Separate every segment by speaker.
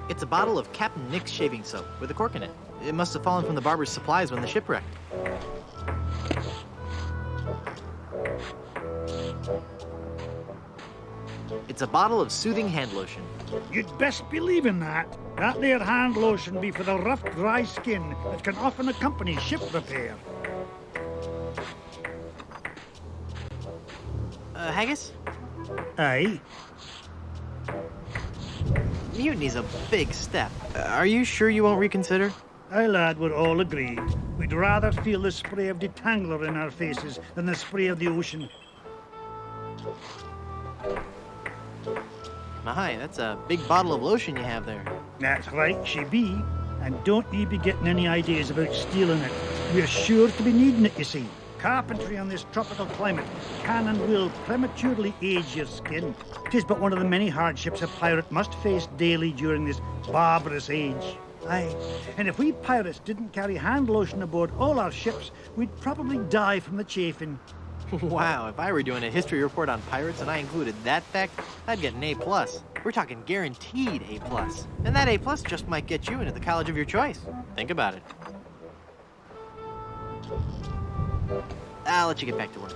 Speaker 1: It's a bottle of Captain Nick's shaving soap with a cork in it. It must have fallen from the barber's supplies when the ship wrecked. It's a bottle of soothing hand lotion.
Speaker 2: You'd best believe in that. That there hand lotion be for the rough, dry skin that can often accompany ship repair.
Speaker 1: Haggis?
Speaker 2: Aye.
Speaker 1: Mutiny's a big step. Are you sure you won't reconsider?
Speaker 2: Aye, lad, we're all agreed. We'd rather feel the spray of detangler in our faces than the spray of the ocean.
Speaker 1: My, that's a big bottle of lotion you have there.
Speaker 2: That's right, she be. And don't ye be getting any ideas about stealing it. We're sure to be needing it, you see. Carpentry on this tropical climate can and will prematurely age your skin. 'Tis but one of the many hardships a pirate must face daily during this barbarous age. Aye, and if we pirates didn't carry hand lotion aboard all our ships, we'd probably die from the chafing.
Speaker 1: Wow, if I were doing a history report on pirates and I included that fact, I'd get an A+. We're talking guaranteed A+. And that A+ just might get you into the college of your choice. Think about it. I'll let you get back to work.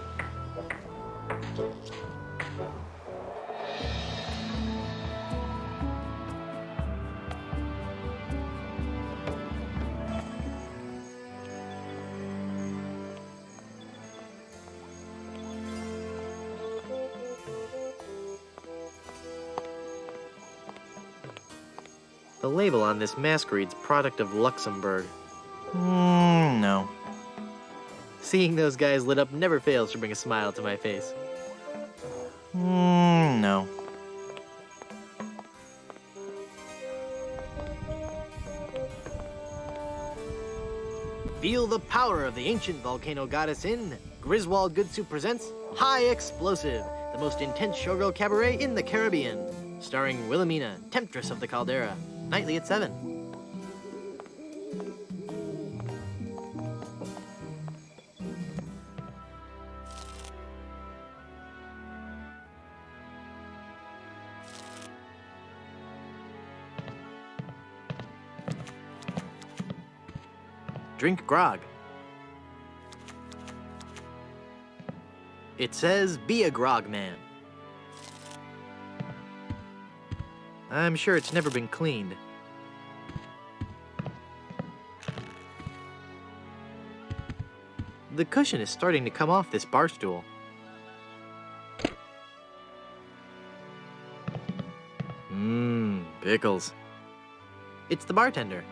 Speaker 1: The label on this mask reads product of Luxembourg. No. Seeing those guys lit up never fails to bring a smile to my face. No. Feel the power of the ancient volcano goddess in Griswold Goodsuit presents High Explosive, the most intense showgirl cabaret in the Caribbean. Starring Wilhelmina, Temptress of the Caldera. Nightly at 7. Drink grog. It says, be a grog man. I'm sure it's never been cleaned. The cushion is starting to come off this bar stool. Pickles. It's the bartender.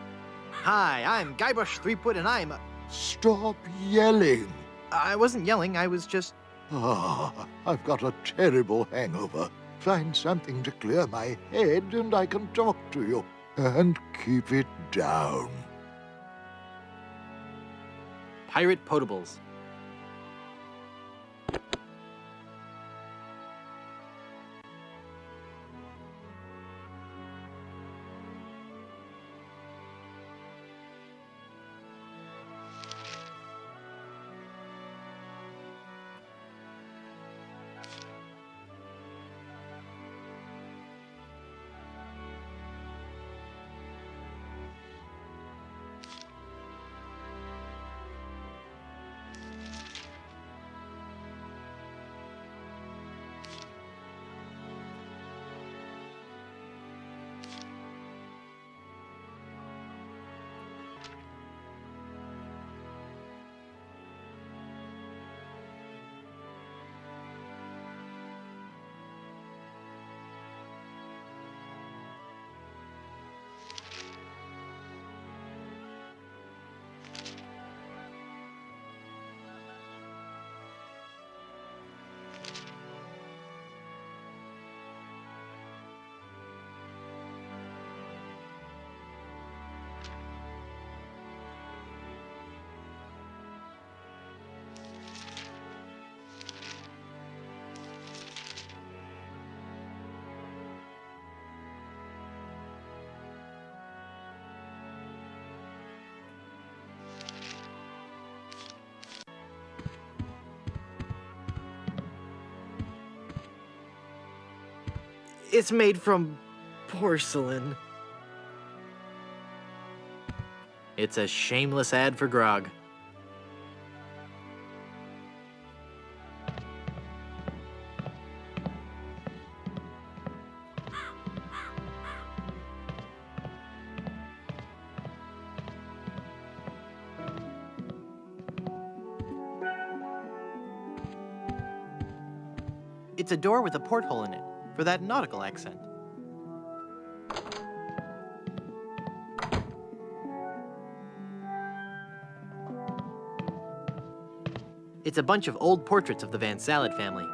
Speaker 1: Hi, I'm Guybrush Threepwood and I'm...
Speaker 3: Stop yelling.
Speaker 1: I wasn't yelling, I was just...
Speaker 3: I've got a terrible hangover. Find something to clear my head and I can talk to you. And keep it down.
Speaker 1: Pirate Potables. It's made from porcelain. It's a shameless ad for grog. It's a door with a porthole in it, for that nautical accent. It's a bunch of old portraits of the Van Salad family.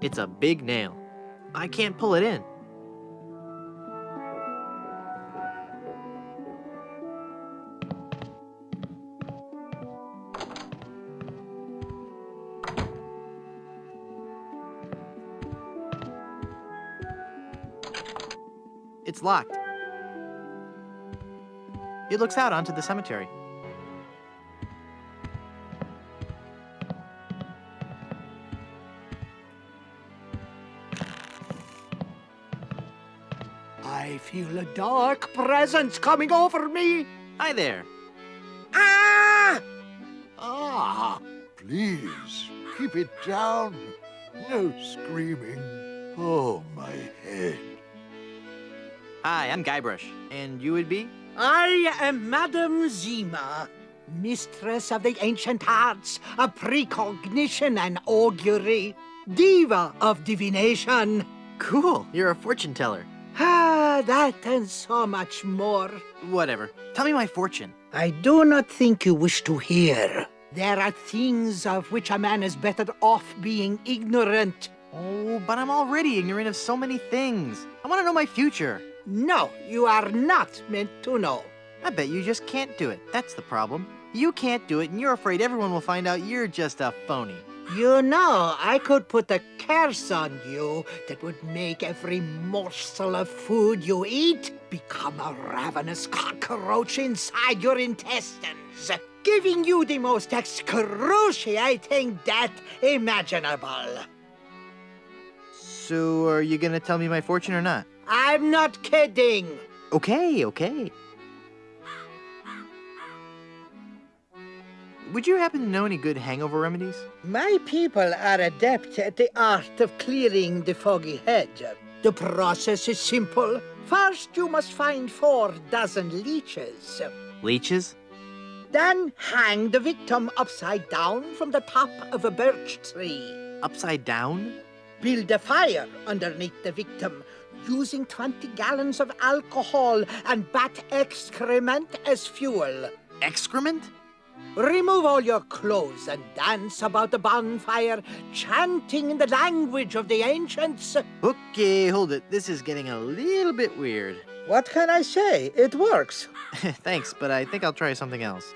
Speaker 1: It's a big nail. I can't pull it in. It's locked. It looks out onto the cemetery.
Speaker 4: I feel a dark presence coming over me.
Speaker 1: Hi there.
Speaker 4: Ah!
Speaker 3: Ah, please, keep it down. No screaming. Oh, my head.
Speaker 1: Hi, I'm Guybrush. And you would be?
Speaker 4: I am Madame Zima, mistress of the ancient arts of precognition and augury, diva of divination.
Speaker 1: Cool. You're a fortune teller.
Speaker 4: Ah, that and so much more.
Speaker 1: Whatever. Tell me my fortune.
Speaker 4: I do not think you wish to hear. There are things of which a man is better off being ignorant.
Speaker 1: Oh, but I'm already ignorant of so many things. I want to know my future.
Speaker 4: No, you are not meant to know.
Speaker 1: I bet you just can't do it. That's the problem. You can't do it, and you're afraid everyone will find out you're just a phony.
Speaker 4: You know, I could put a curse on you that would make every morsel of food you eat become a ravenous cockroach inside your intestines, giving you the most excruciating death imaginable.
Speaker 1: So, are you gonna tell me my fortune or not?
Speaker 4: I'm not kidding.
Speaker 1: Okay. Would you happen to know any good hangover remedies?
Speaker 4: My people are adept at the art of clearing the foggy head. The process is simple. First, you must find 4 dozen leeches.
Speaker 1: Leeches?
Speaker 4: Then hang the victim upside down from the top of a birch tree.
Speaker 1: Upside down?
Speaker 4: Build a fire underneath the victim, using 20 gallons of alcohol and bat excrement as fuel.
Speaker 1: Excrement?
Speaker 4: Remove all your clothes and dance about the bonfire, chanting in the language of the ancients.
Speaker 1: Okay, hold it. This is getting a little bit weird.
Speaker 4: What can I say? It works.
Speaker 1: Thanks, but I think I'll try something else.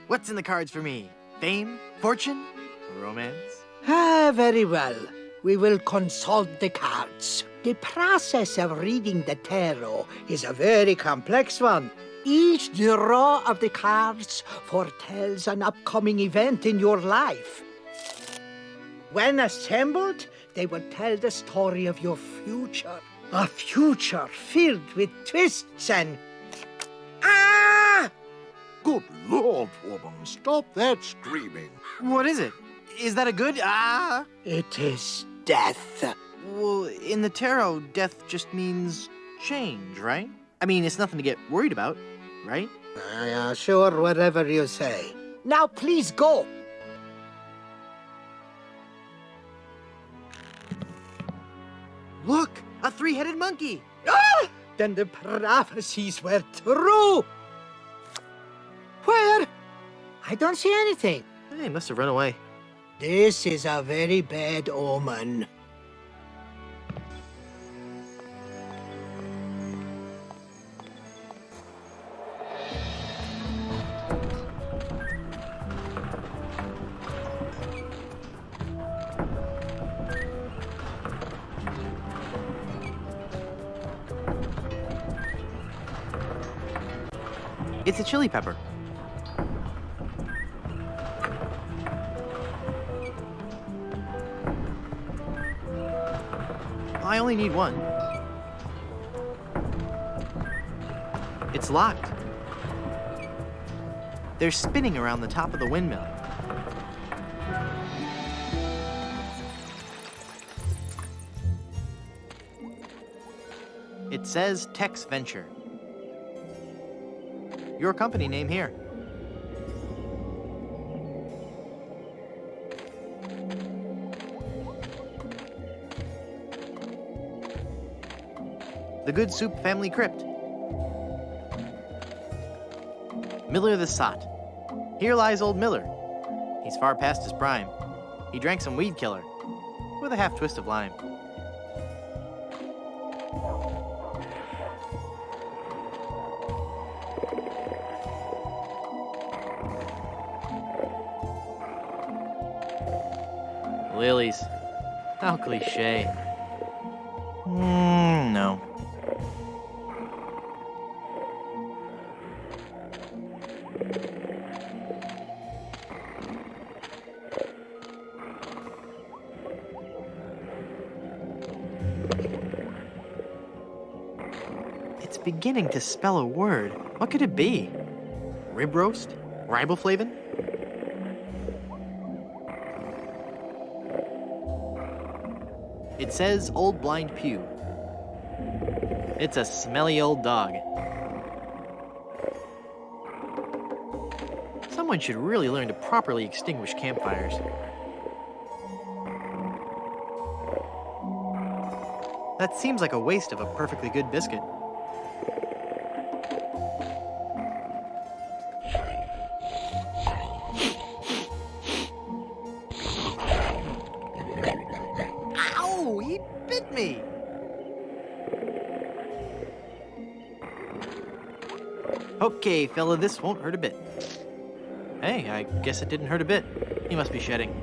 Speaker 1: What's in the cards for me? Fame? Fortune? Romance?
Speaker 4: Ah, very well. We will consult the cards. The process of reading the tarot is a very complex one. Each draw of the cards foretells an upcoming event in your life. When assembled, they will tell the story of your future. A future filled with twists and... Ah!
Speaker 3: Good Lord, woman, stop that screaming.
Speaker 1: What is it? Is that a good? Ah!
Speaker 4: It is death.
Speaker 1: Well, in the tarot, death just means change, right? I mean, it's nothing to get worried about, right?
Speaker 4: Sure, whatever you say. Now, please go.
Speaker 1: Look, a 3-headed monkey.
Speaker 4: Ah! Then the prophecies were true. Where? I don't see anything.
Speaker 1: He must have run away.
Speaker 4: This is a very bad omen.
Speaker 1: It's a chili pepper. I only need one. It's locked. They're spinning around the top of the windmill. It says Tex Venture. Your company name here. The Good Soup Family Crypt. Miller the Sot. Here lies old Miller. He's far past his prime. He drank some weed killer with a half twist of lime. Lilies. How cliche. No. It's beginning to spell a word. What could it be? Rib roast? Riboflavin? It says Old Blind Pew. It's a smelly old dog. Someone should really learn to properly extinguish campfires. That seems like a waste of a perfectly good biscuit. Ow! He bit me! Okay, fella, this won't hurt a bit. Hey, I guess it didn't hurt a bit. He must be shedding.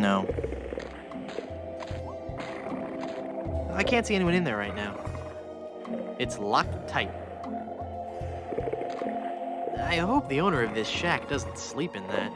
Speaker 1: No. I can't see anyone in there right now. It's locked tight. I hope the owner of this shack doesn't sleep in that.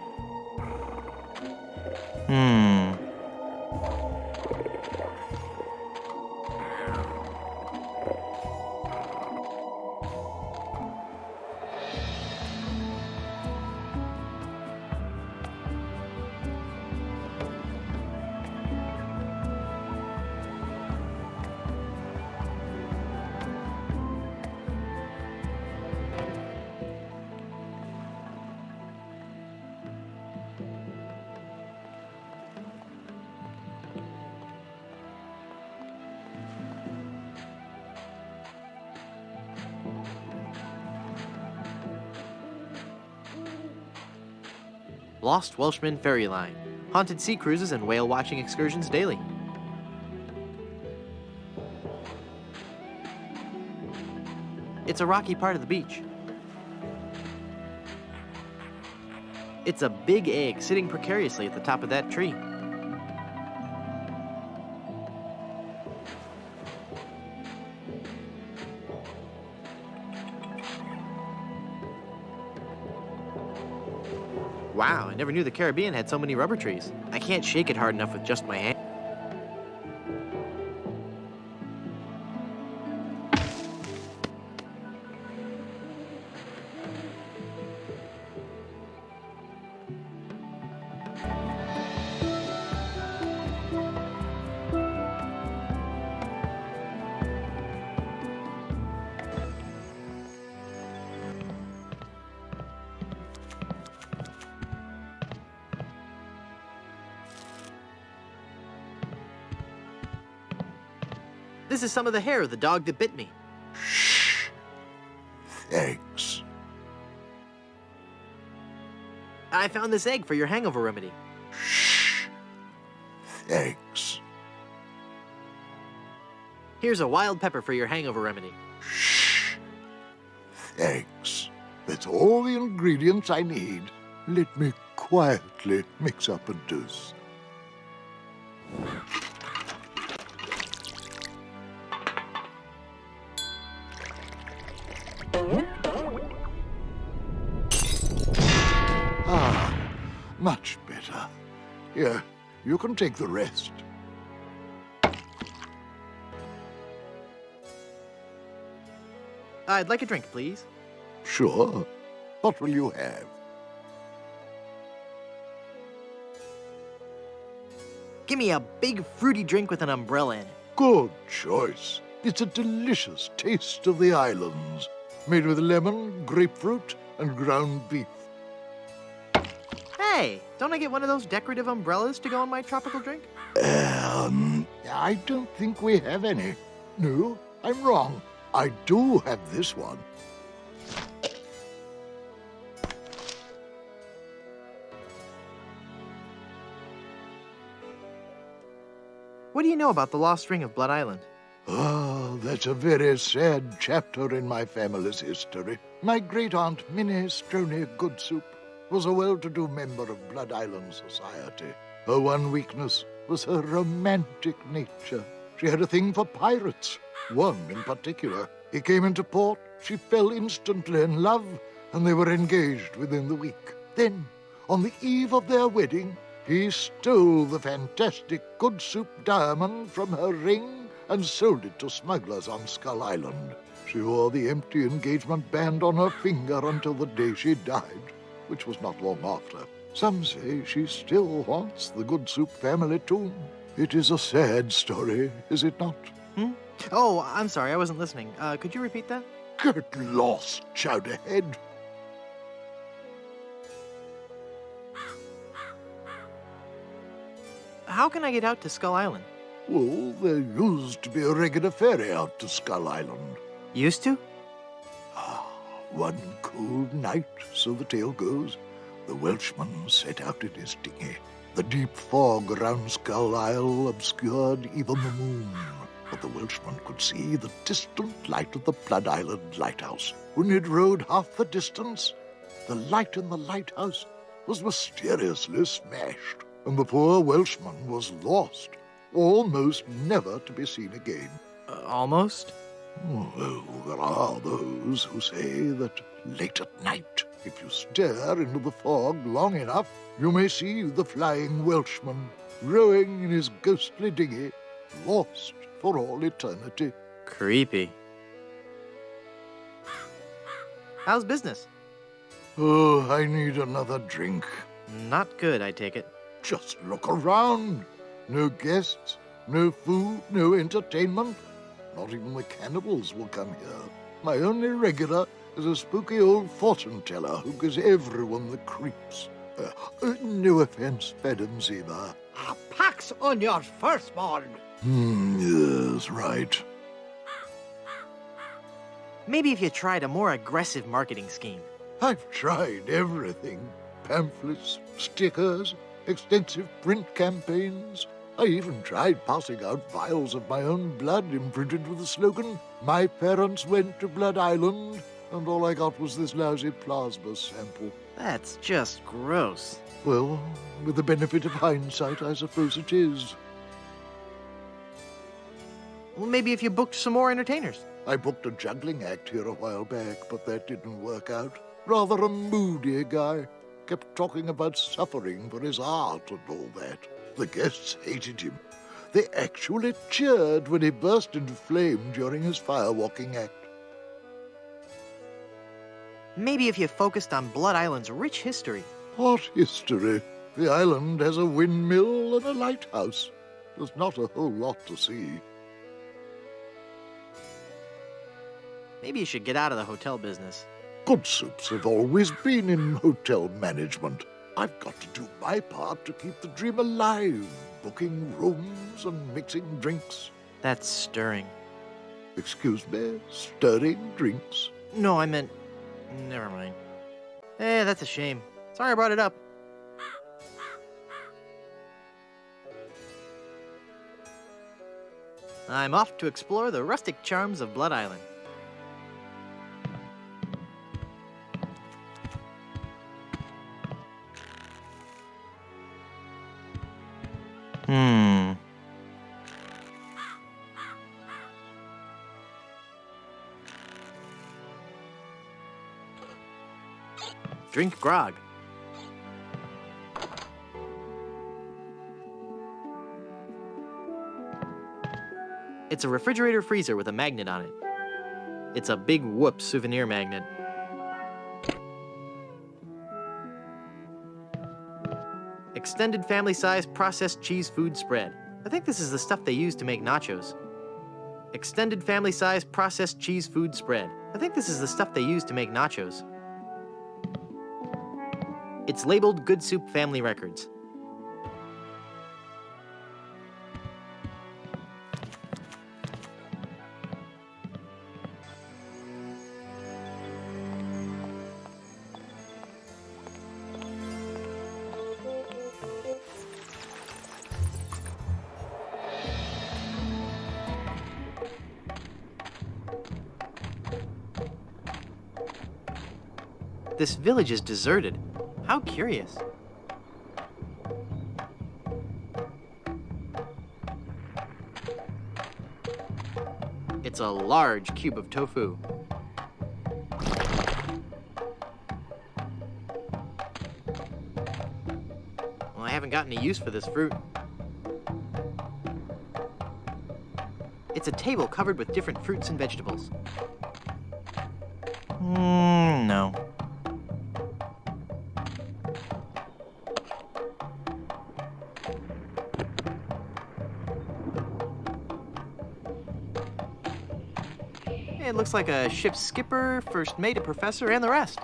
Speaker 1: Lost Welshman Ferry Line. Haunted sea cruises and whale watching excursions daily. It's a rocky part of the beach. It's a big egg sitting precariously at the top of that tree. Wow, I never knew the Caribbean had so many rubber trees. I can't shake it hard enough with just my hand. This is some of the hair of the dog that bit me.
Speaker 3: Shh. Thanks.
Speaker 1: I found this egg for your hangover remedy.
Speaker 3: Shh. Thanks.
Speaker 1: Here's a wild pepper for your hangover remedy.
Speaker 3: Shh. Thanks. That's all the ingredients I need. Let me quietly mix up a dose. Ah, much better. Here, you can take the rest.
Speaker 1: I'd like a drink, please.
Speaker 3: Sure. What will you have?
Speaker 1: Give me a big fruity drink with an umbrella in it.
Speaker 3: Good choice. It's a delicious taste of the islands, made with lemon, grapefruit, and ground beef.
Speaker 1: Hey, don't I get one of those decorative umbrellas to go in my tropical drink?
Speaker 3: I don't think we have any. No, I'm wrong. I do have this one.
Speaker 1: What do you know about the lost ring of Blood Island?
Speaker 3: Oh, that's a very sad chapter in my family's history. My great-aunt Minnie Stroney Goodsoup was a well-to-do member of Blood Island society. Her one weakness was her romantic nature. She had a thing for pirates, one in particular. He came into port, she fell instantly in love, and they were engaged within the week. Then, on the eve of their wedding, he stole the fantastic Goodsoup diamond from her ring and sold it to smugglers on Skull Island. She wore the empty engagement band on her finger until the day she died, which was not long after. Some say she still haunts the Goodsoup family tomb. It is a sad story, is it not?
Speaker 1: Oh, I'm sorry, I wasn't listening. Could you repeat that?
Speaker 3: Get lost, Chowderhead.
Speaker 1: How can I get out to Skull Island?
Speaker 3: Well, there used to be a regular ferry out to Skull Island.
Speaker 1: Used to?
Speaker 3: One cold night, so the tale goes, the Welshman set out in his dinghy. The deep fog around Skull Isle obscured even the moon, but the Welshman could see the distant light of the Blood Island lighthouse. When he'd rowed half the distance, the light in the lighthouse was mysteriously smashed, and the poor Welshman was lost, almost never to be seen again.
Speaker 1: Almost?
Speaker 3: Well, there are those who say that late at night, if you stare into the fog long enough, you may see the flying Welshman rowing in his ghostly dinghy, lost for all eternity.
Speaker 1: Creepy. How's business?
Speaker 3: Oh, I need another drink.
Speaker 1: Not good, I take it.
Speaker 3: Just look around. No guests, no food, no entertainment. Not even the cannibals will come here. My only regular is a spooky old fortune-teller who gives everyone the creeps. No offense, Madam Zima.
Speaker 4: A pax on your firstborn.
Speaker 3: Yes, right.
Speaker 1: Maybe if you tried a more aggressive marketing scheme.
Speaker 3: I've tried everything. Pamphlets, stickers, extensive print campaigns. I even tried passing out vials of my own blood imprinted with the slogan, "My parents went to Blood Island," and all I got was this lousy plasma sample.
Speaker 1: That's just gross.
Speaker 3: Well, with the benefit of hindsight, I suppose it is.
Speaker 1: Well, maybe if you booked some more entertainers.
Speaker 3: I booked a juggling act here a while back, but that didn't work out. Rather a moody guy. Kept talking about suffering for his art and all that. The guests hated him. They actually cheered when he burst into flame during his firewalking act.
Speaker 1: Maybe if you focused on Blood Island's rich history.
Speaker 3: What history? The island has a windmill and a lighthouse. There's not a whole lot to see.
Speaker 1: Maybe you should get out of the hotel business.
Speaker 3: Goodsoups have always been in hotel management. I've got to do my part to keep the dream alive, booking rooms and mixing drinks.
Speaker 1: That's stirring.
Speaker 3: Excuse me, stirring drinks?
Speaker 1: No, I meant... Never mind. That's a shame. Sorry I brought it up. I'm off to explore the rustic charms of Blood Island. Drink grog. It's a refrigerator freezer with a magnet on it. It's a big whoop souvenir magnet. Extended family size processed cheese food spread. I think this is the stuff they use to make nachos. Extended family size processed cheese food spread. I think this is the stuff they use to make nachos. It's labeled Good Soup Family Records. This village is deserted. How curious. It's a large cube of tofu. Well, I haven't gotten any use for this fruit. It's a table covered with different fruits and vegetables. No. It looks like a ship's skipper, first mate, a professor, and the rest.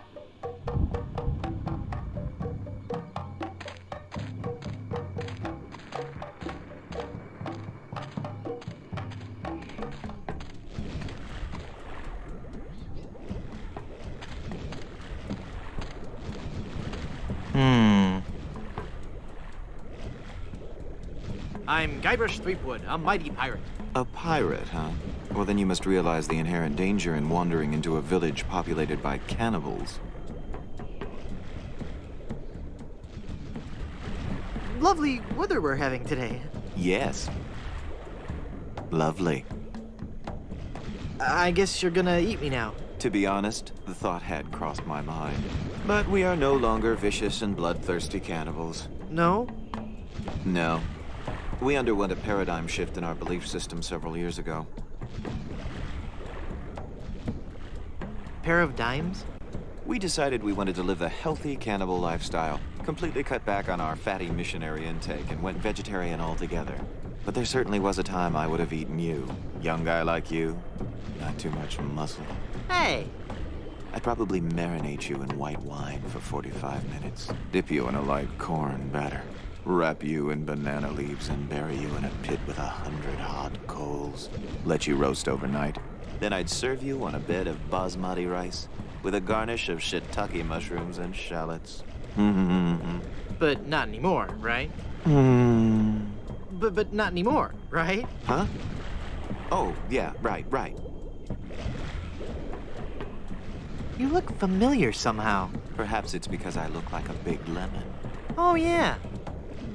Speaker 1: I'm Guybrush Threepwood, a mighty pirate.
Speaker 5: A pirate, huh? Well, then you must realize the inherent danger in wandering into a village populated by cannibals.
Speaker 1: Lovely weather we're having today.
Speaker 5: Yes. Lovely.
Speaker 1: I guess you're gonna eat me now.
Speaker 5: To be honest, the thought had crossed my mind. But we are no longer vicious and bloodthirsty cannibals.
Speaker 1: No?
Speaker 5: No. We underwent a paradigm shift in our belief system several years ago.
Speaker 1: Pair of dimes?
Speaker 5: We decided we wanted to live a healthy cannibal lifestyle, completely cut back on our fatty missionary intake, and went vegetarian altogether. But there certainly was a time I would have eaten you. Young guy like you, not too much muscle.
Speaker 1: Hey!
Speaker 5: I'd probably marinate you in white wine for 45 minutes, dip you in a light corn batter, wrap you in banana leaves and bury you in a pit with 100 hot coals, let you roast overnight. Then I'd serve you on a bed of basmati rice with a garnish of shiitake mushrooms and shallots.
Speaker 1: But not anymore, right? But not anymore, right?
Speaker 5: Huh? Oh, yeah, right.
Speaker 1: You look familiar somehow.
Speaker 5: Perhaps it's because I look like a big lemon.
Speaker 1: Oh, yeah.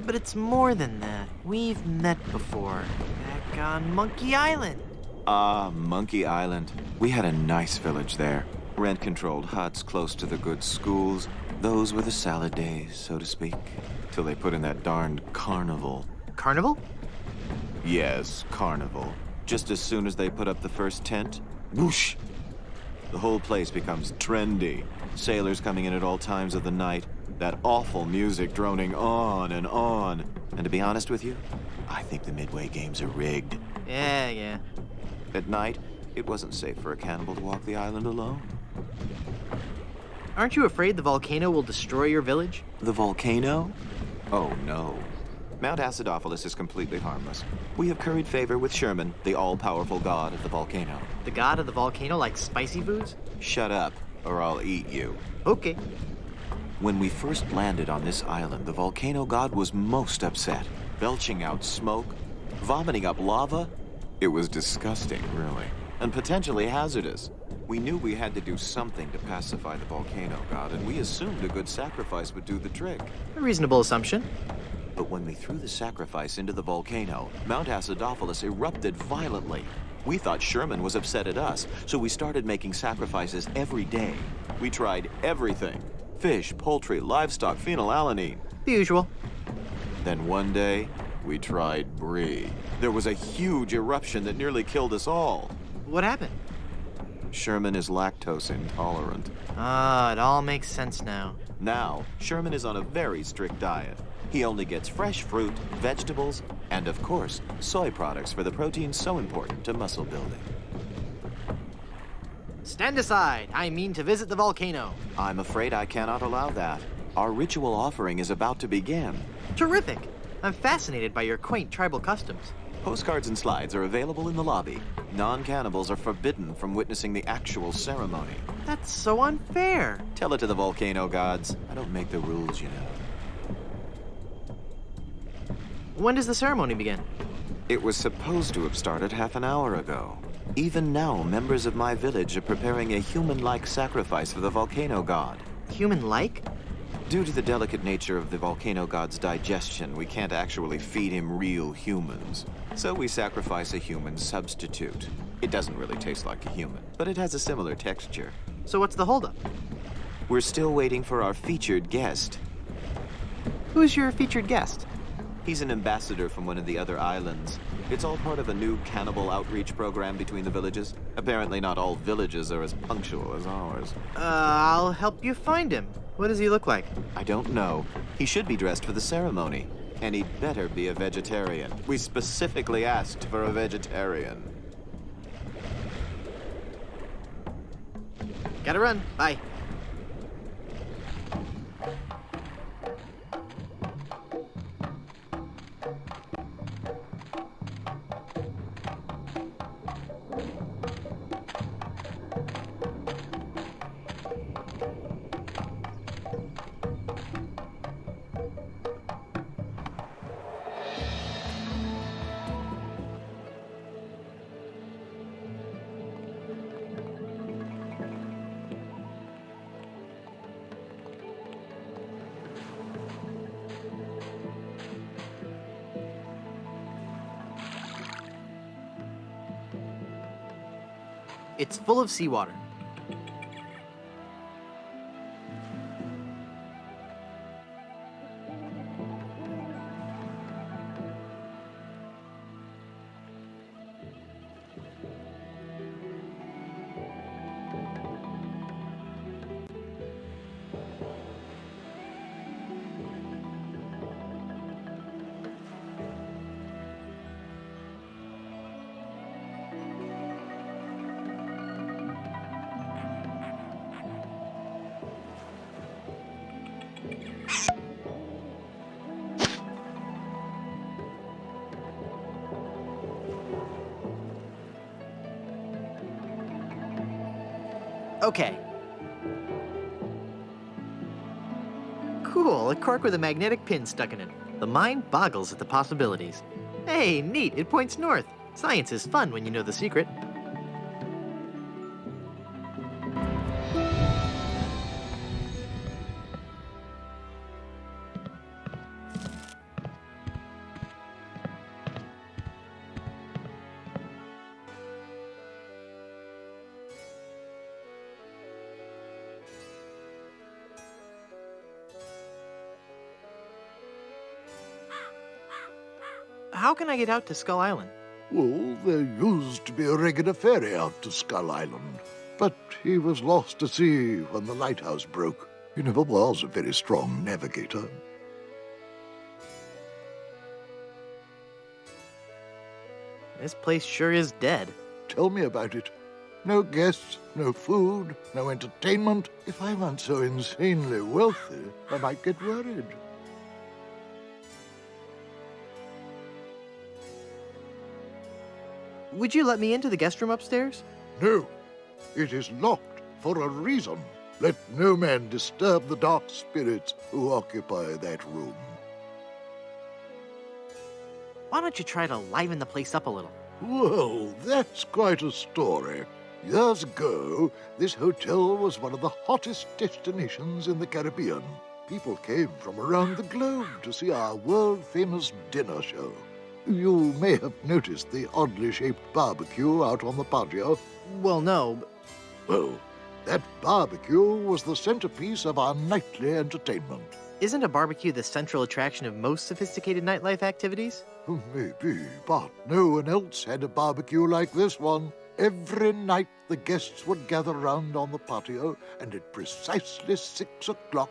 Speaker 1: But it's more than that. We've met before. Back on Monkey Island.
Speaker 5: Ah, Monkey Island. We had a nice village there. Rent-controlled huts close to the good schools. Those were the salad days, so to speak. Till they put in that darned carnival.
Speaker 1: Carnival?
Speaker 5: Yes, carnival. Just as soon as they put up the first tent, whoosh! The whole place becomes trendy. Sailors coming in at all times of the night. That awful music droning on and on. And to be honest with you, I think the Midway games are rigged.
Speaker 1: Yeah.
Speaker 5: At night, it wasn't safe for a cannibal to walk the island alone.
Speaker 1: Aren't you afraid the volcano will destroy your village?
Speaker 5: The volcano? Oh, no. Mount Acidophilus is completely harmless. We have curried favor with Sherman, the all-powerful god of the volcano.
Speaker 1: The god of the volcano likes spicy foods?
Speaker 5: Shut up, or I'll eat you.
Speaker 1: Okay.
Speaker 5: When we first landed on this island, the volcano god was most upset, belching out smoke, vomiting up lava. It was disgusting, really, and potentially hazardous. We knew we had to do something to pacify the volcano god, and we assumed a good sacrifice would do the trick.
Speaker 1: A reasonable assumption.
Speaker 5: But when we threw the sacrifice into the volcano, Mount Acidophilus erupted violently. We thought Sherman was upset at us, so we started making sacrifices every day. We tried everything. Fish, poultry, livestock, phenylalanine.
Speaker 1: The usual.
Speaker 5: Then one day, we tried brie. There was a huge eruption that nearly killed us all.
Speaker 1: What happened?
Speaker 5: Sherman is lactose intolerant.
Speaker 1: Ah, it all makes sense now.
Speaker 5: Now, Sherman is on a very strict diet. He only gets fresh fruit, vegetables, and of course, soy products for the protein so important to muscle building.
Speaker 1: Stand aside. I mean to visit the volcano.
Speaker 5: I'm afraid I cannot allow that. Our ritual offering is about to begin.
Speaker 1: Terrific. I'm fascinated by your quaint tribal customs.
Speaker 5: Postcards and slides are available in the lobby. Non-cannibals are forbidden from witnessing the actual ceremony.
Speaker 1: That's so unfair.
Speaker 5: Tell it to the volcano gods. I don't make the rules, you know.
Speaker 1: When does the ceremony begin?
Speaker 5: It was supposed to have started half an hour ago. Even now, members of my village are preparing a human-like sacrifice for the volcano god.
Speaker 1: Human-like?
Speaker 5: Due to the delicate nature of the volcano god's digestion, we can't actually feed him real humans. So we sacrifice a human substitute. It doesn't really taste like a human, but it has a similar texture.
Speaker 1: So what's the holdup?
Speaker 5: We're still waiting for our featured guest.
Speaker 1: Who's your featured guest?
Speaker 5: He's an ambassador from one of the other islands. It's all part of a new cannibal outreach program between the villages. Apparently not all villages are as punctual as ours.
Speaker 1: I'll help you find him. What does he look like?
Speaker 5: I don't know. He should be dressed for the ceremony. And he'd better be a vegetarian. We specifically asked for a vegetarian.
Speaker 1: Gotta run. Bye. It's full of seawater. Okay. Cool, a cork with a magnetic pin stuck in it. The mind boggles at the possibilities. Hey, neat, it points north. Science is fun when you know the secret. How can I get out to Skull Island?
Speaker 3: Well, there used to be a regular ferry out to Skull Island, but he was lost at sea when the lighthouse broke. He never was a very strong navigator.
Speaker 1: This place sure is dead.
Speaker 3: Tell me about it. No guests, no food, no entertainment. If I weren't so insanely wealthy, I might get worried.
Speaker 1: Would you let me into the guest room upstairs?
Speaker 3: No, it is locked for a reason. Let no man disturb the dark spirits who occupy that room.
Speaker 1: Why don't you try to liven the place up a little?
Speaker 3: Well, that's quite a story. Years ago, this hotel was one of the hottest destinations in the Caribbean. People came from around the globe to see our world-famous dinner show. You may have noticed the oddly shaped barbecue out on the patio.
Speaker 1: Well, no.
Speaker 3: Well, that barbecue was the centerpiece of our nightly entertainment.
Speaker 1: Isn't a barbecue the central attraction of most sophisticated nightlife activities?
Speaker 3: Maybe, but no one else had a barbecue like this one. Every night the guests would gather round on the patio, and at precisely 6 o'clock...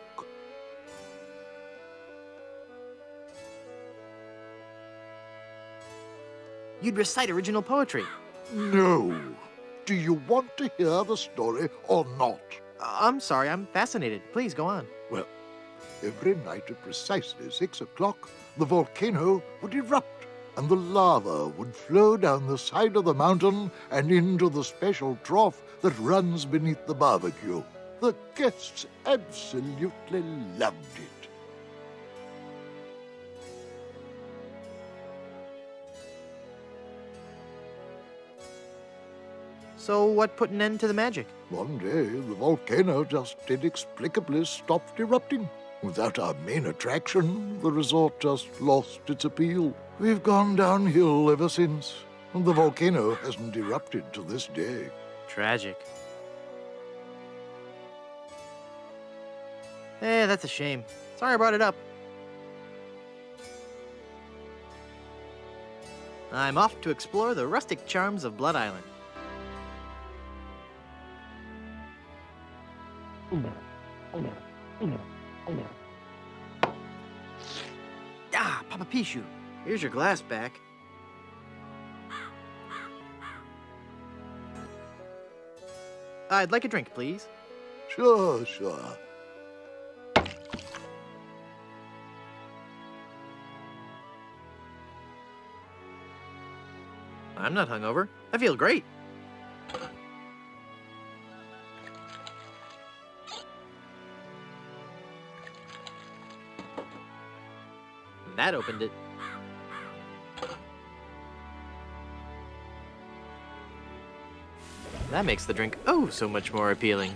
Speaker 1: You'd recite original poetry.
Speaker 3: No. Do you want to hear the story or not?
Speaker 1: I'm sorry, I'm fascinated. Please, go on.
Speaker 3: Well, every night at precisely 6 o'clock, the volcano would erupt, and the lava would flow down the side of the mountain and into the special trough that runs beneath the barbecue. The guests absolutely loved it.
Speaker 1: So what put an end to the magic?
Speaker 3: One day, the volcano just inexplicably stopped erupting. Without our main attraction, the resort just lost its appeal. We've gone downhill ever since, and the volcano hasn't erupted to this day.
Speaker 1: Tragic. That's a shame. Sorry I brought it up. I'm off to explore the rustic charms of Blood Island. Ah, Papa Pichu, here's your glass back. I'd like a drink, please.
Speaker 3: Sure.
Speaker 1: I'm not hungover. I feel great. That opened it. That makes the drink oh so much more appealing.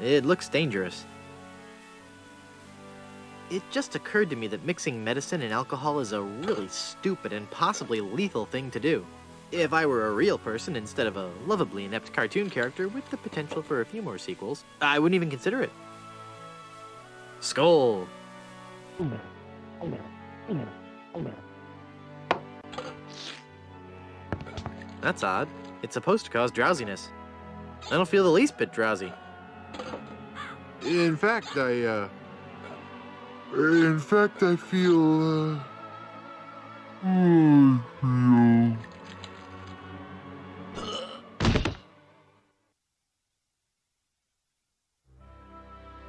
Speaker 1: It looks dangerous. It just occurred to me that mixing medicine and alcohol is a really stupid and possibly lethal thing to do. If I were a real person instead of a lovably inept cartoon character with the potential for a few more sequels, I wouldn't even consider it. Skull! That's odd. It's supposed to cause drowsiness. I don't feel the least bit drowsy.
Speaker 6: In fact, I feel,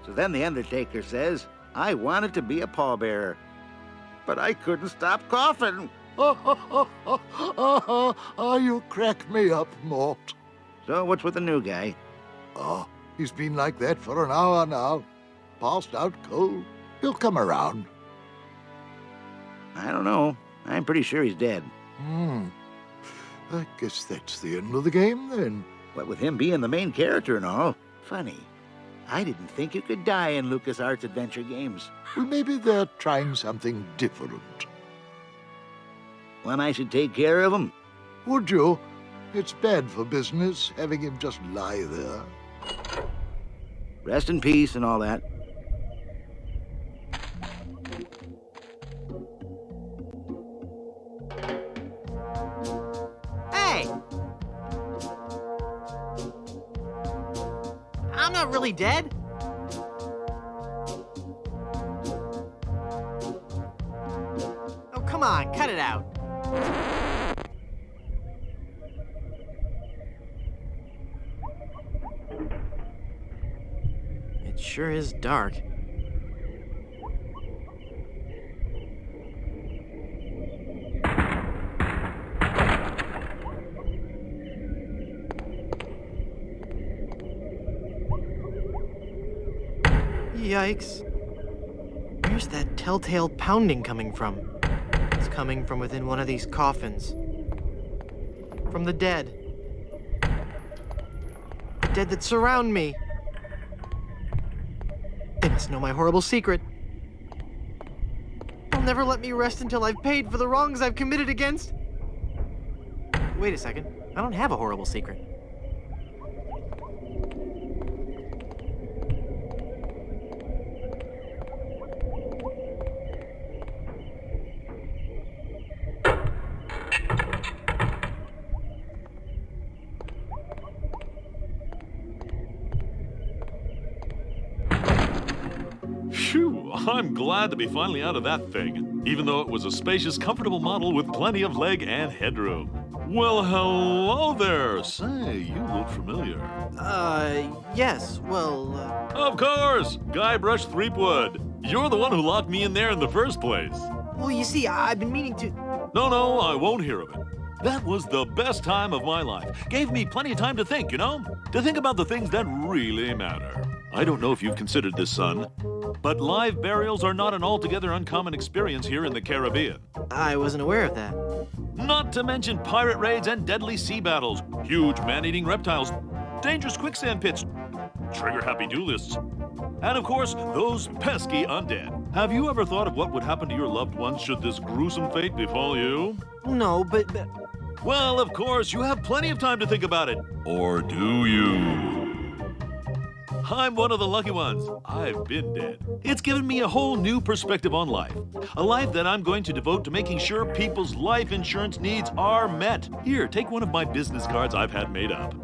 Speaker 7: So then the Undertaker says, I wanted to be a pallbearer, but I couldn't stop coughing.
Speaker 3: You crack me up, Mort.
Speaker 7: So what's with the new guy?
Speaker 3: Oh, he's been like that for an hour now. Passed out cold. He'll come around.
Speaker 7: I don't know. I'm pretty sure he's dead.
Speaker 3: I guess that's the end of the game, then.
Speaker 7: What with him being the main character and all. Funny. I didn't think you could die in LucasArts adventure games.
Speaker 3: Well, maybe they're trying something different.
Speaker 7: When I should take care of him?
Speaker 3: Would you? It's bad for business, having him just lie there.
Speaker 7: Rest in peace and all that.
Speaker 1: Hey! I'm not really dead. Oh, come on, cut it out. It sure is dark. Yikes. Where's that telltale pounding coming from? It's coming from within one of these coffins. From the dead. The dead that surround me. They must know my horrible secret. They'll never let me rest until I've paid for the wrongs I've committed against. Wait a second. I don't have a horrible secret.
Speaker 8: I'm glad to be finally out of that thing, even though it was a spacious, comfortable model with plenty of leg and headroom. Well, hello there. Say, you look familiar.
Speaker 1: Yes, well,
Speaker 8: Of course! Guybrush Threepwood. You're the one who locked me in there in the first place.
Speaker 1: well, you see, I've been meaning to...
Speaker 8: No, I won't hear of it. That was the best time of my life. Gave me plenty of time to think, you know? To think about the things that really matter. I don't know if you've considered this, son, but live burials are not an altogether uncommon experience here in the Caribbean.
Speaker 1: I wasn't aware of that.
Speaker 8: Not to mention pirate raids and deadly sea battles, huge man-eating reptiles, dangerous quicksand pits, trigger-happy duelists, and of course, those pesky undead. Have you ever thought of what would happen to your loved ones should this gruesome fate befall you?
Speaker 1: No, but...
Speaker 8: Well, of course, you have plenty of time to think about it. Or do you? I'm one of the lucky ones. I've been dead. It's given me a whole new perspective on life. A life that I'm going to devote to making sure people's life insurance needs are met. Here, take one of my business cards I've had made up.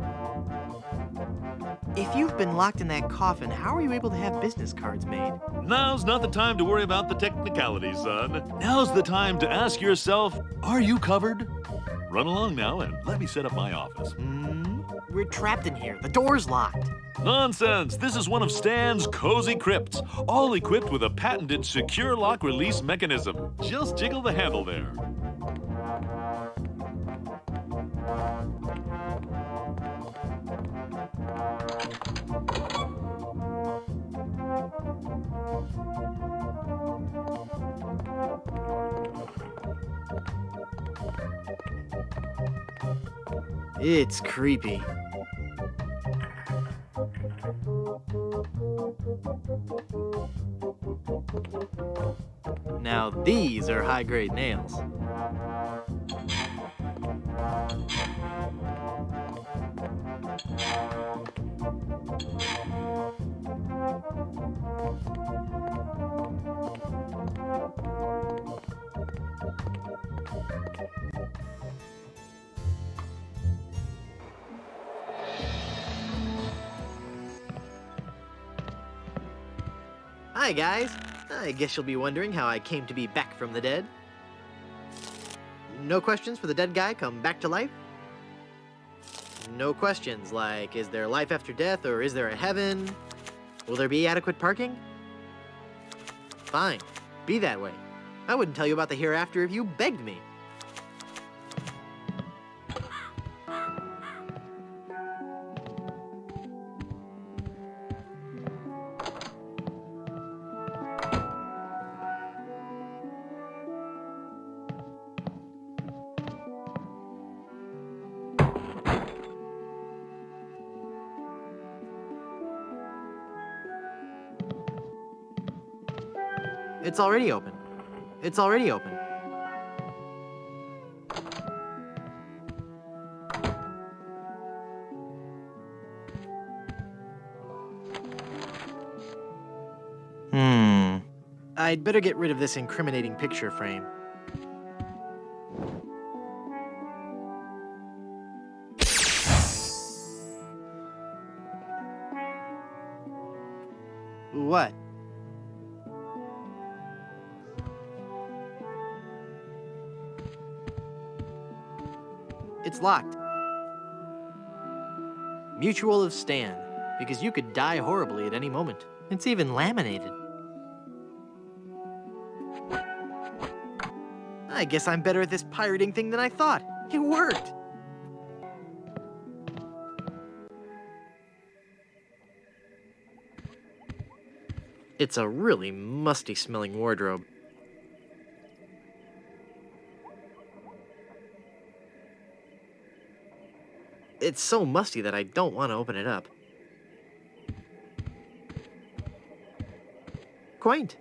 Speaker 1: If you've been locked in that coffin, how are you able to have business cards made?
Speaker 8: Now's not the time to worry about the technicalities, son. Now's the time to ask yourself, are you covered? Run along now and let me set up my office.
Speaker 1: We're trapped in here. The door's locked.
Speaker 8: Nonsense! This is one of Stan's cozy crypts, all equipped with a patented secure lock release mechanism. Just jiggle the handle there.
Speaker 1: It's creepy. Now these are high-grade nails. Hi, guys. I guess you'll be wondering how I came to be back from the dead. No questions for the dead guy come back to life? No questions like, is there life after death or is there a heaven? Will there be adequate parking? Fine. Be that way. I wouldn't tell you about the hereafter if you begged me. It's already open. It's already open. I'd better get rid of this incriminating picture frame. What? It's locked. Mutual of Stan, because you could die horribly at any moment. It's even laminated. I guess I'm better at this pirating thing than I thought. It worked! It's a really musty-smelling wardrobe. It's so musty that I don't want to open it up. Quaint.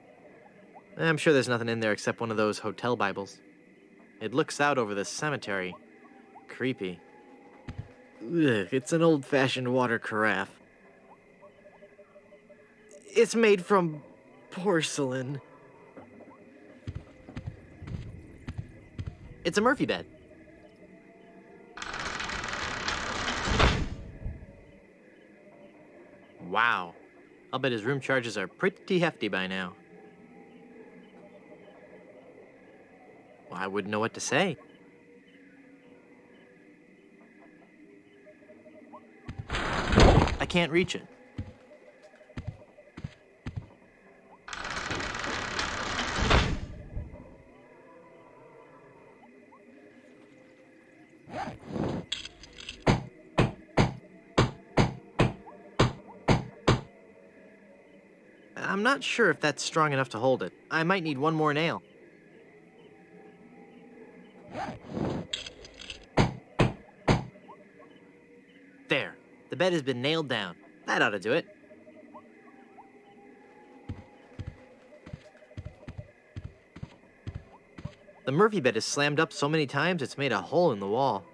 Speaker 1: I'm sure there's nothing in there except one of those hotel Bibles. It looks out over the cemetery. Creepy. Ugh, it's an old-fashioned water carafe. It's made from porcelain. It's a Murphy bed. Wow. I'll bet his room charges are pretty hefty by now. I wouldn't know what to say. I can't reach it. I'm not sure if that's strong enough to hold it. I might need one more nail. There. The bed has been nailed down. That ought to do it. The Murphy bed is slammed up so many times it's made a hole in the wall.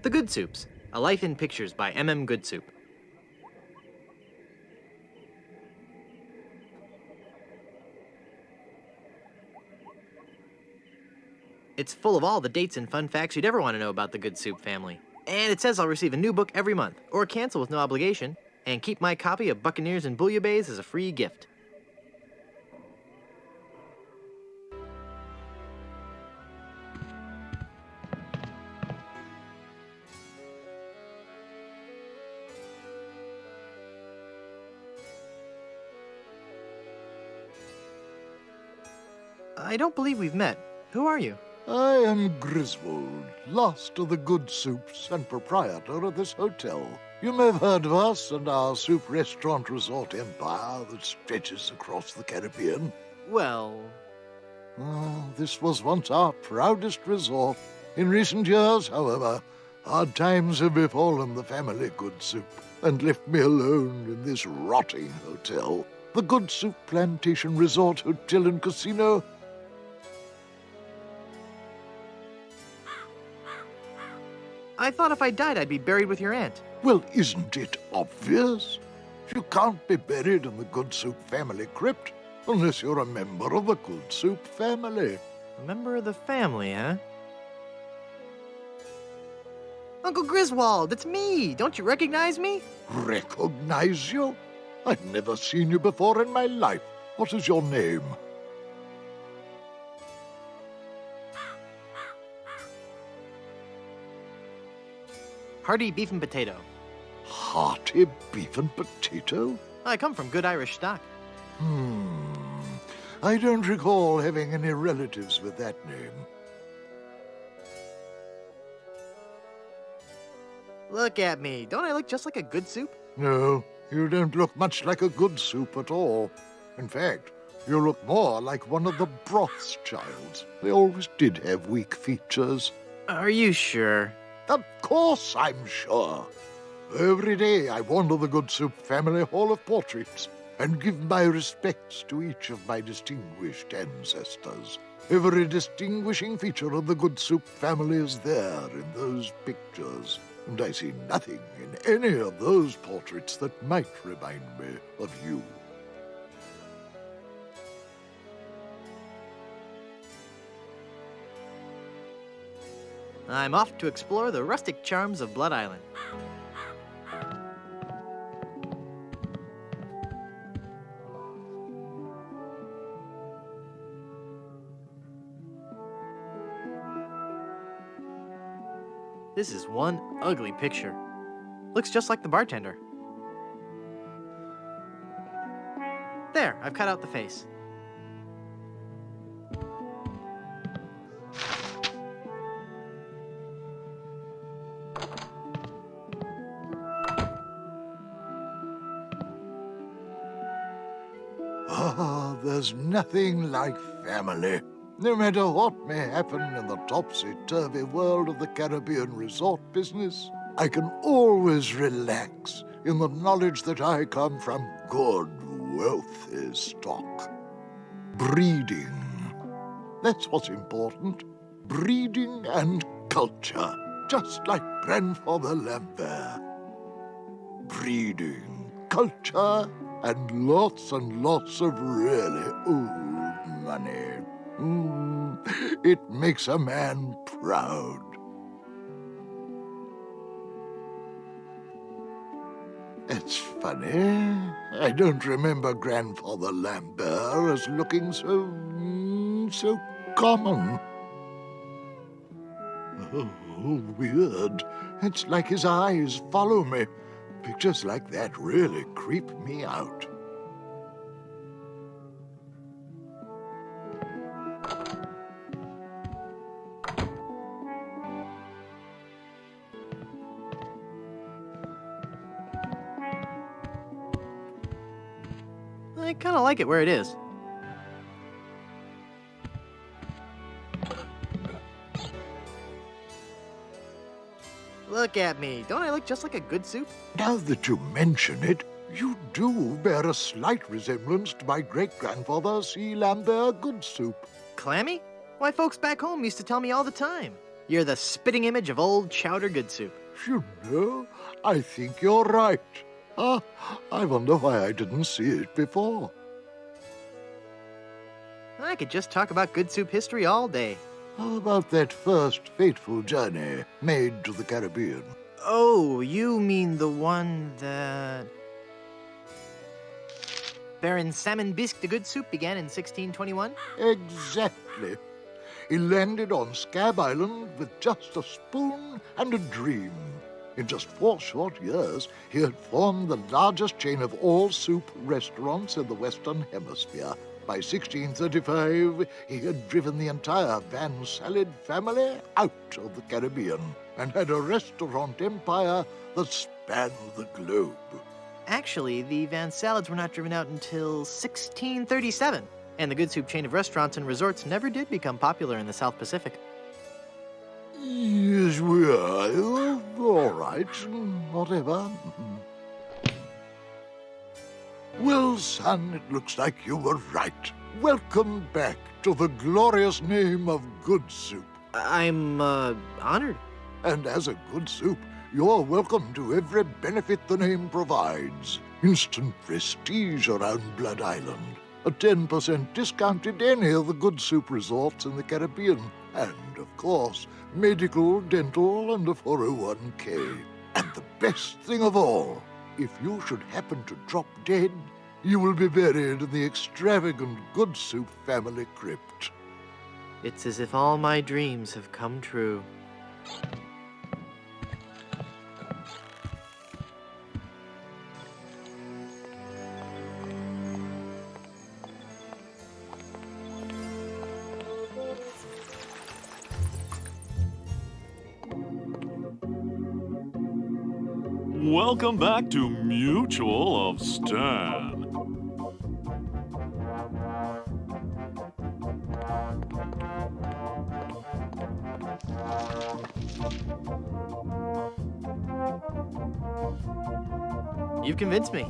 Speaker 1: The Good Soups, A Life in Pictures by M.M. Goodsoup. It's full of all the dates and fun facts you'd ever want to know about the Goodsoup family. And it says I'll receive a new book every month, or cancel with no obligation, and keep my copy of Buccaneers and Bouillabaisse as a free gift. I don't believe we've met. Who are you?
Speaker 3: I am Griswold, last of the good soups and proprietor of this hotel. You may have heard of us and our soup restaurant resort empire that stretches across the Caribbean.
Speaker 1: Well...
Speaker 3: This was once our proudest resort. In recent years, however, hard times have befallen the family Good Soup and left me alone in this rotting hotel. The Good Soup Plantation Resort Hotel and Casino.
Speaker 1: I thought if I died, I'd be buried with your aunt.
Speaker 3: Well, isn't it obvious? You can't be buried in the Good Soup family crypt unless you're a member of the Good Soup family.
Speaker 1: A member of the family, huh? Uncle Griswold, it's me! Don't you recognize me?
Speaker 3: Recognize you? I've never seen you before in my life. What is your name?
Speaker 1: Hearty beef and potato.
Speaker 3: Hearty beef and potato?
Speaker 1: I come from good Irish stock.
Speaker 3: I don't recall having any relatives with that name.
Speaker 1: Look at me. Don't I look just like a good soup?
Speaker 3: No, you don't look much like a good soup at all. In fact, you look more like one of the Brothschilds. They always did have weak features.
Speaker 1: Are you sure?
Speaker 3: Of course I'm sure. Every day I wander the Good Soup family hall of portraits and give my respects to each of my distinguished ancestors. Every distinguishing feature of the Good Soup family is there in those pictures, and I see nothing in any of those portraits that might remind me of you.
Speaker 1: I'm off to explore the rustic charms of Blood Island. This is one ugly picture. Looks just like the bartender. There, I've cut out the face.
Speaker 3: There's nothing like family. No matter what may happen in the topsy-turvy world of the Caribbean resort business, I can always relax in the knowledge that I come from good, wealthy stock. Breeding. That's what's important. Breeding and culture, just like Grandfather Lambert. Breeding, culture, and lots of really old money. It makes a man proud. It's funny. I don't remember Grandfather Lambert as looking so common. Oh, weird. It's like his eyes follow me. Pictures like that really creep me out.
Speaker 1: I kind of like it where it is. Look at me. Don't I look just like a good soup?
Speaker 3: Now that you mention it, you do bear a slight resemblance to my great-grandfather, C. Lambert Goodsoup.
Speaker 1: Clammy? Why, folks back home used to tell me all the time. You're the spitting image of old Chowder Goodsoup.
Speaker 3: You know, I think you're right. I wonder why I didn't see it before.
Speaker 1: I could just talk about good soup history all day.
Speaker 3: How about that first fateful journey made to the Caribbean?
Speaker 1: Oh, you mean the one that... Baron Salmon Bisque de Goodsoup began in 1621?
Speaker 3: Exactly. He landed on Scab Island with just a spoon and a dream. In just 4 short years, he had formed the largest chain of all-soup restaurants in the Western Hemisphere. By 1635, he had driven the entire Van Salad family out of the Caribbean and had a restaurant empire that spanned the globe.
Speaker 1: Actually, the Van Salads were not driven out until 1637, and the Goodsoup chain of restaurants and resorts never did become popular in the South Pacific.
Speaker 3: Yes, we are. All right, whatever. Well, son, it looks like you were right. Welcome back to the glorious name of Goodsoup.
Speaker 1: I'm, honored.
Speaker 3: And as a Goodsoup, you're welcome to every benefit the name provides. Instant prestige around Blood Island. A 10% discount at any of the Goodsoup resorts in the Caribbean. And, of course, medical, dental, and a 401k. And the best thing of all, if you should happen to drop dead, you will be buried in the extravagant Goodsoup family crypt.
Speaker 1: It's as if all my dreams have come true.
Speaker 8: Welcome back to Mutual of Stan.
Speaker 1: You've convinced me.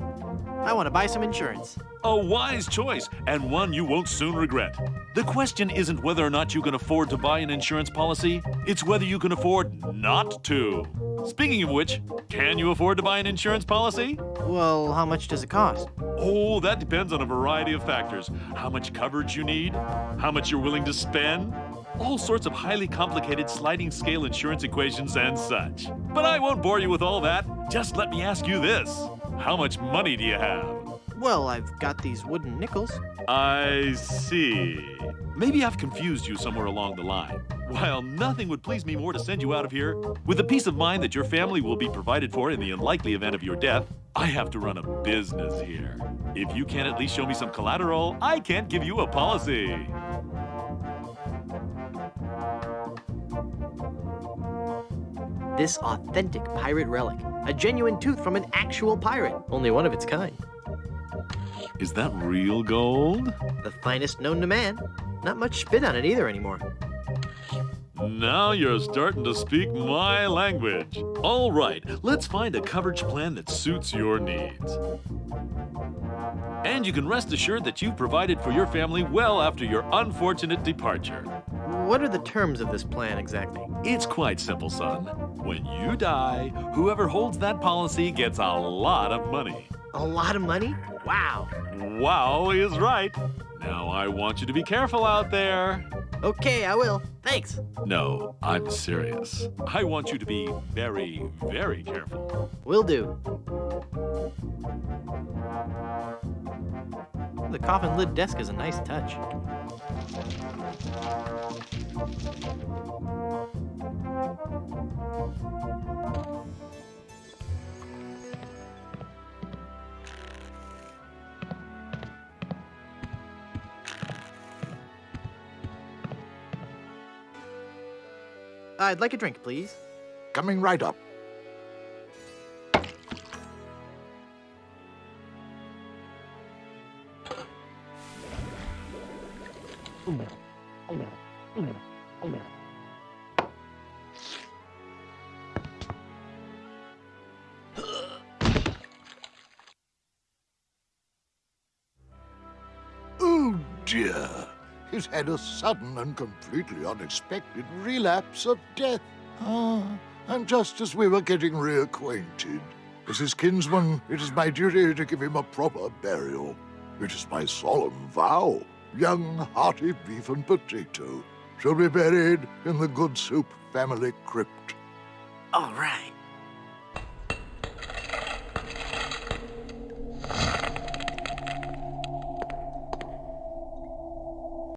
Speaker 1: I want to buy some insurance.
Speaker 8: A wise choice, and one you won't soon regret. The question isn't whether or not you can afford to buy an insurance policy, it's whether you can afford not to. Speaking of which, can you afford to buy an insurance policy?
Speaker 1: Well, how much does it cost?
Speaker 8: Oh, that depends on a variety of factors. How much coverage you need, how much you're willing to spend, all sorts of highly complicated sliding scale insurance equations and such. But I won't bore you with all that. Just let me ask you this. How much money do you have?
Speaker 1: Well, I've got these wooden nickels.
Speaker 8: I see. Maybe I've confused you somewhere along the line. While nothing would please me more to send you out of here, with the peace of mind that your family will be provided for in the unlikely event of your death, I have to run a business here. If you can't at least show me some collateral, I can't give you a policy.
Speaker 1: This authentic pirate relic. A genuine tooth from an actual pirate. Only one of its kind.
Speaker 8: Is that real gold?
Speaker 1: The finest known to man. Not much spit on it either anymore.
Speaker 8: Now you're starting to speak my language. All right, let's find a coverage plan that suits your needs. And you can rest assured that you've provided for your family well after your unfortunate departure.
Speaker 1: What are the terms of this plan exactly?
Speaker 8: It's quite simple, son. When you die, whoever holds that policy gets a lot of money.
Speaker 1: A lot of money? Wow.
Speaker 8: Wow is right. Now I want you to be careful out there.
Speaker 1: Okay, I will. Thanks.
Speaker 8: No, I'm serious. I want you to be very, very careful.
Speaker 1: Will do. the coffin lid desk is a nice touch. I'd like a drink, please.
Speaker 3: Coming right up. Oh dear. He's had a sudden and completely unexpected relapse of death. And just as we were getting reacquainted, as his kinsman, it is my duty to give him a proper burial. It is my solemn vow. Young, hearty beef and potato shall be buried in the Good Soup family crypt.
Speaker 1: All right.